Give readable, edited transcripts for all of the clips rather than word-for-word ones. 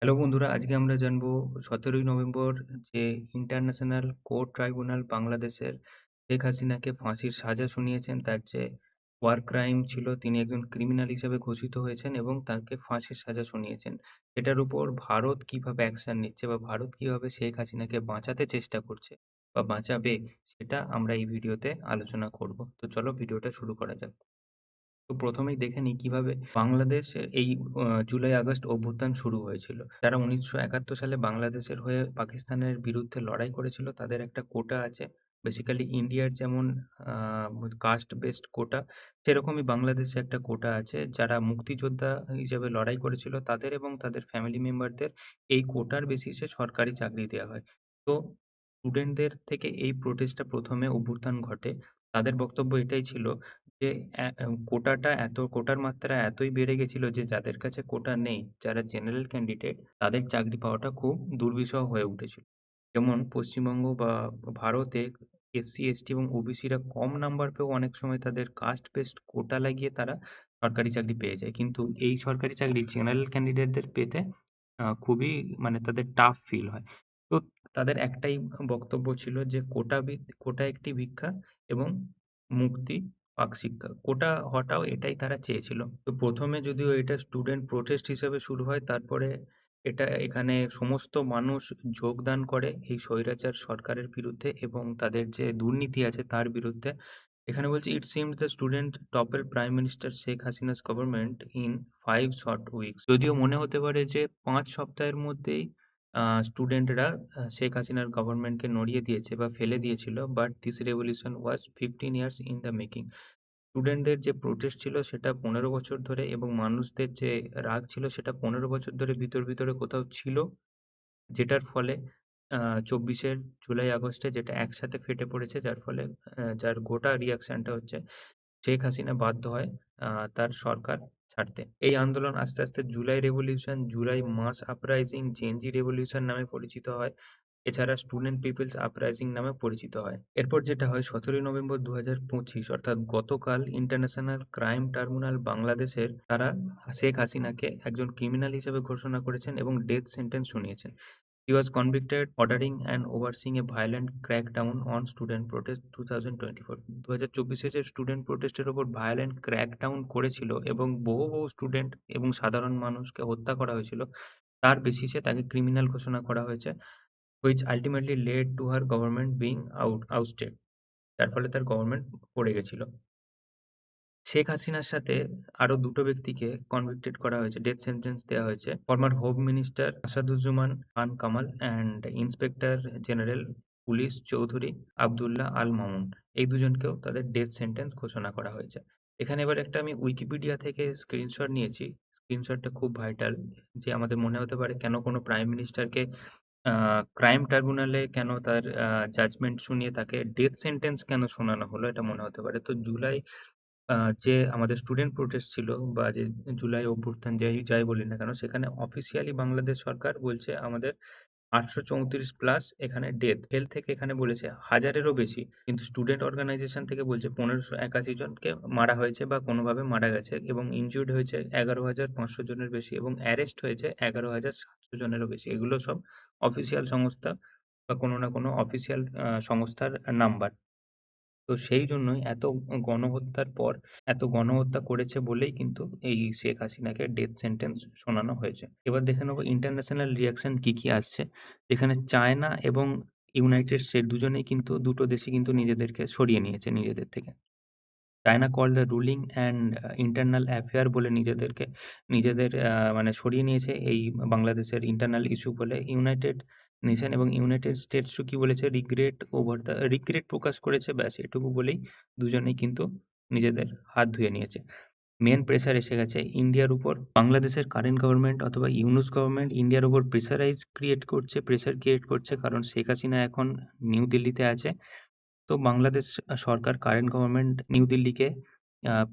Hello বন্ধুরা, আজকে আমরা জানবো ১৭ই নভেম্বর যে ইন্টারন্যাশনাল কোর্ট ট্রাইব্যুনাল বাংলাদেশের শেখ হাসিনাকে ফাঁসির সাজা শুনিয়েছেন, তার যে ওয়ার ক্রাইম ছিল, তিনি একজন ক্রিমিনাল হিসেবে ঘোষিত হয়েছেন এবং তাকে ফাঁসির সাজা শুনিয়েছেন। এটার উপর ভারত কিভাবে অ্যাকশন নিচ্ছে বা ভারত কিভাবে শেখ হাসিনাকে বাঁচাতে চেষ্টা করছে বা বাঁচাবে, সেটা আমরা এই ভিডিওতে আলোচনা করব। তো চলো ভিডিওটা শুরু করা যাক। তো ১ম এই দেখে নিই কিভাবে বাংলাদেশে এই জুলাই-আগস্ট অভ্যুত্থান শুরু হয়েছিল। যারা ১৯৭১ সালে বাংলাদেশের হয়ে পাকিস্তানের বিরুদ্ধে লড়াই করেছিল, তাদের একটা কোটা আছে। বেসিক্যালি ইন্ডিয়ার যেমন আ কাস্ট বেসড কোটা, সেরকমই বাংলাদেশে একটা কোটা আছে। যারা মুক্তিযোদ্ধা হিসেবে লড়াই করেছিল, তাদের এবং তাদের ফ্যামিলি মেম্বারদের এই কোটার বেসিসে সরকারি চাকরি দেয়া হয়। তো স্টুডেন্টদের থেকে এই প্রোটেস্টটা ১ম এ অভ্যুত্থান ঘটে। তাদের বক্তব্য এটাই ছিল যে কোটার মাত্রা এতই বেড়ে গেছিল যে যাদের কাছে কোটা নেই, যারা জেনারেল ক্যান্ডিডেট, তাদের চাকরি পাওয়াটা খুব দুর্বিষহ হয়ে উঠেছিল। যেমন পশ্চিমবঙ্গ বা ভারতে এসসি, এসটি এবং ওবিসিরা কম নাম্বার পেয়েও অনেক সময় তাদের কাস্ট বেসড কোটা লাগিয়ে তারা সরকারি চাকরি পেয়ে যায়। কিন্তু এই সরকারি চাকরি জেনারেল ক্যান্ডিডেটদের পেতে খুবই, মানে তাদের টাফ ফিল হয়। তো তাদের একটাই বক্তব্য ছিল যে কোটা একটি ভিক্ষা এবং মুক্তি পাক শিক্ষা। কোটা হটাও, এটাই তারা চেয়েছিল। তো ১ম এ যদিও এটা স্টুডেন্ট প্রোটেস্ট হিসেবে শুরু হয়, তারপরে এখানে সমস্ত মানুষ যোগদান করে এই স্বৈরাচার সরকারের বিরুদ্ধে এবং তাদের যে দুর্নীতি আছে তার বিরুদ্ধে। এখানে বলছে, "It seems the student toppled Prime Minister Sheikh Hasina's government in 5 short weeks." যদিও মনে হতে পারে যে ৫ সপ্তাহের মধ্যেই স্টুডেন্টরা শেখ হাসিনার গভর্নমেন্টকে নড়িয়ে দিয়েছে বা ফেলে দিয়েছিল। But this revolution was 15 years in the making. স্টুডেন্টদের যে প্রোটেস্ট ছিল সেটা ১৫ বছর ধরে এবং মানুষদের যে রাগ ছিল সেটা ১৫ বছর ধরে ভিতরে কোথাও ছিল। যেটার ফলে ২৪ এর জুলাই আগস্টে যেটা একসাথে ফেটে পড়েছে, যার ফলে যার গোটা রিঅ্যাকশনটা হচ্ছে শেখ হাসিনা বাধ্য হয় আ তার সরকার ছাড়তে। এই আন্দোলন আস্তে, আস্তে জুলাই রেভলিউশন, জুলাই মাস আপরাইজিং, জেনজি রেভলিউশন নামে পরিচিত হয়। এছাড়া স্টুডেন্ট পিপলস আপরাইজিং নামে পরিচিত হয়। এরপর যেটা হয়, ১৭ই নভেম্বর ২০২৫ অর্থাৎ গতকাল ইন্টারন্যাশনাল ক্রাইম ট্রাইব্যুনাল বাংলাদেশের তারা শেখ হাসিনাকে একজন ক্রিমিনাল হিসেবে ঘোষণা করেছেন এবং ডেথ সেন্টেন্স শুনিয়েছেন। He was convicted ordering and overseeing a violent crackdown on student protest 2024. ২০২৪ এ যে স্টুডেন্ট প্রোটেস্টের উপর ভায়োলেন্ট ক্র্যাকডাউন করেছিল এবং বহু স্টুডেন্ট এবং সাধারণ মানুষকে হত্যা করা হয়েছিল, তার বেসিসে তাকে ক্রিমিনাল ঘোষণা করা হয়েছে, which ultimately led to her government being ousted. যার ফলে তার গভর্নমেন্ট পড়ে গেছিল। শেখ হাসিনার সাথে আরো ২ টো ব্যক্তিকে কনভিক্টেড করা হয়েছে, ডেথ সেন্টেন্স দেয়া হয়েছে। Former home minister Asaduzzaman Khan Kamal and inspector general police Chowdhury Abdullah Al Mamun. এই দুজনকেও তাদের ডেথ সেন্টেন্স ঘোষণা করা হয়েছে। এখানে এবার একটা আমি উইকিপিডিয়া থেকে স্ক্রিনশট নিয়েছি। স্ক্রিনশটটা খুব ভাইটাল, যে আমাদের মনে হতে পারে কেন কোনো প্রাইম মিনিস্টারকে আ ক্রাইম ট্রাইব্যুনালে কেন তার জাজমেন্ট শুনিয়ে তাকে ডেথ সেন্টেন্স কেন শোনানো হলো, এটা মনে হতে পারে। তো জুলাই আ যে আমাদের স্টুডেন্ট প্রোটেস্ট ছিল বা যে জুলাই অভ্যুত্থান যাই বলি না কেন, সেখানে অফিসিয়ালি বাংলাদেশ সরকার বলছে আমাদের ৮৩৪ প্লাস এখানে ডেথ। হেলথ থেকে এখানে বলেছে ১০০০ এরও বেশি। কিন্তু স্টুডেন্ট অর্গানাইজেশন থেকে বলছে ১৫৮১ জনকে মারা হয়েছে বা কোনোভাবে মারা গেছে এবং ইনজিউরড হয়েছে ১১৫০০ জনের বেশি এবং অ্যারেস্ট হয়েছে ১১৭০০ জনেরও বেশি। এগুলো সব অফিসিয়াল সংস্থা বা কোনো না কোনো অফিসিয়াল সংস্থার নাম্বার। তো সেই জন্যই এত গণহত্যা করেছে বলেই কিন্তু এই শেখ হাসিনাকে ডেথ সেন্টেন্স শোনানো হয়েছে। এবার দেখে নেব ইন্টারন্যাশনাল রিঅ্যাকশন কি আছে। যেখানে চায়না এবং ইউনাইটেড স্টেট দুজনেই কিন্তু, দুটো দেশই কিন্তু নিজেদেরকে সরিয়ে নিয়েছে নিজেদের থেকে। China called the ruling and internal affair বলে নিজেদের মানে সরিয়ে নিয়েছে এই বাংলাদেশের ইন্টারনাল ইস্যু বলে। ইউনাইটেড নেশন এবং ইউনাইটেড স্টেটসও কি বলেছে, রিগ্রেট প্রকাশ করেছে, ব্যাস এটুকু বলেই দুজনেই কিন্তু নিজেদের হাত ধুয়ে নিয়েছে। মেইন প্রেশার এসে গেছে ইন্ডিয়ার উপর। বাংলাদেশের কারেন্ট গভর্নমেন্ট অথবা ইউনূস গভর্নমেন্ট ইন্ডিয়ার উপর প্রেশার ক্রিয়েট করছে, কারণ শেখ হাসিনা এখন নিউ দিল্লিতে আছে। তো বাংলাদেশ সরকার, কারেন্ট গভর্নমেন্ট নিউ দিল্লিকে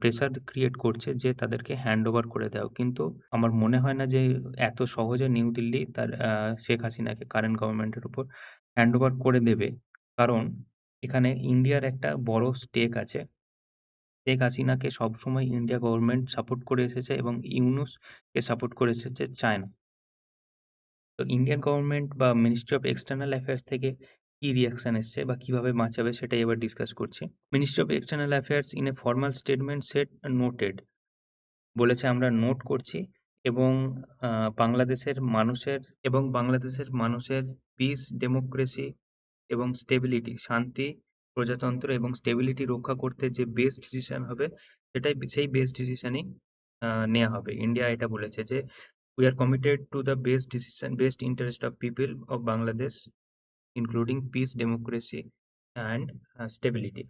প্রেশার ক্রিয়েট করছে যে তাদেরকে হ্যান্ড ওভার করে দাও। কিন্তু আমার মনে হয় না যে এত সহজে নিউ দিল্লি তার শেখ হাসিনাকে কারেন্ট গভর্নমেন্টের উপর হ্যান্ড ওভার করে দেবে। কারণ এখানে ইন্ডিয়ার একটা বড় স্টেক আছে। শেখ হাসিনাকে সবসময় ইন্ডিয়া গভর্নমেন্ট সাপোর্ট করে এসেছে এবং ইউনূসকে সাপোর্ট করে এসেছে চায়না। তো ইন্ডিয়ান গভর্নমেন্ট বা মিনিস্ট্রি অফ এক্সটার্নাল অ্যাফেয়ার্স থেকে কি রিঅ্যাকশন এসছে বা কিভাবে বাঁচাবে সেটাই এবার ডিসকাস করছি। Ministry of external affairs in a formal statement said noted, বলেছে আমরা নোট করছি এবং বাংলাদেশের মানুষের পিস, ডেমোক্রেসি এবং স্টেবিলিটি, শান্তি, প্রজাতন্ত্র এবং স্টেবিলিটি রক্ষা করতে যে বেস্ট ডিসিশন হবে সেই বেস্ট ডিসিশনই নেওয়া হবে। ইন্ডিয়া এটা বলেছে যে we are committed to the best interest of people of Bangladesh, including peace, democracy and stability.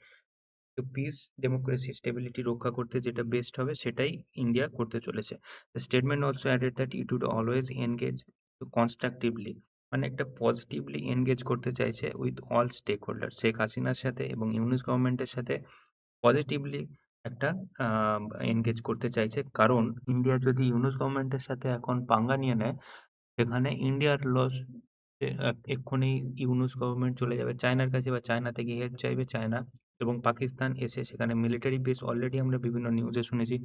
তো পিস, ডেমোক্রেসি, স্টেবিলিটি রক্ষা করতে যেটা বেস্ট হবে সেটাই ইন্ডিয়া করতে চলেছে। The statement also added that it would always engage constructively, মানে একটা পজিটিভলি এনগেজ করতে চাইছে with all stake, Sheikh হাসিনার সাথে এবং ইউনূস গভর্নমেন্টের সাথে পজিটিভলি একটা এনগেজ করতে চাইছে। কারণ ইন্ডিয়া যদি ইউনূস গভর্নমেন্টের সাথে এখন পাঙ্গা নিয়ে নেয়, সেখানে ইন্ডিয়ার লস, এক্ষুনি ইউনূস গভর্নমেন্ট চলে যাবে চায়নার কাছে বা চায়না থেকে হেল্প চাইবে। চায়না এবং পাকিস্তান এসে সেখানে মিলিটারি বেস, অলরেডি আমরা বিভিন্ন নিউজে শুনেছি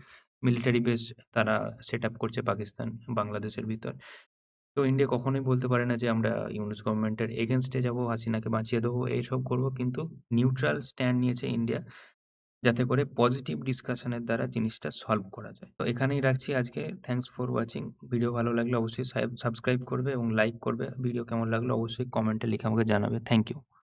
মিলিটারি বেস তারা সেট আপ করছে পাকিস্তান বাংলাদেশের ভিতর। তো ইন্ডিয়া কখনোই বলতে পারে না যে আমরা ইউনূস গভর্নমেন্টের এগেনস্টে যাবো, হাসিনাকে বাঁচিয়ে দেবো, এইসব করবো। কিন্তু নিউট্রাল স্ট্যান্ড নিয়েছে ইন্ডিয়া, যাতে করে পজিটিভ ডিসকাশনের দ্বারা জিনিসটা সলভ করা যায়। তো এখানেই রাখছি আজকে। Thanks for watching. ভিডিও ভালো লাগলে অবশ্যই সাবস্ক্রাইব করবে এবং লাইক করবে। ভিডিও কেমন লাগলো অবশ্যই কমেন্টে লিখে আমাকে জানাবে। Thank you.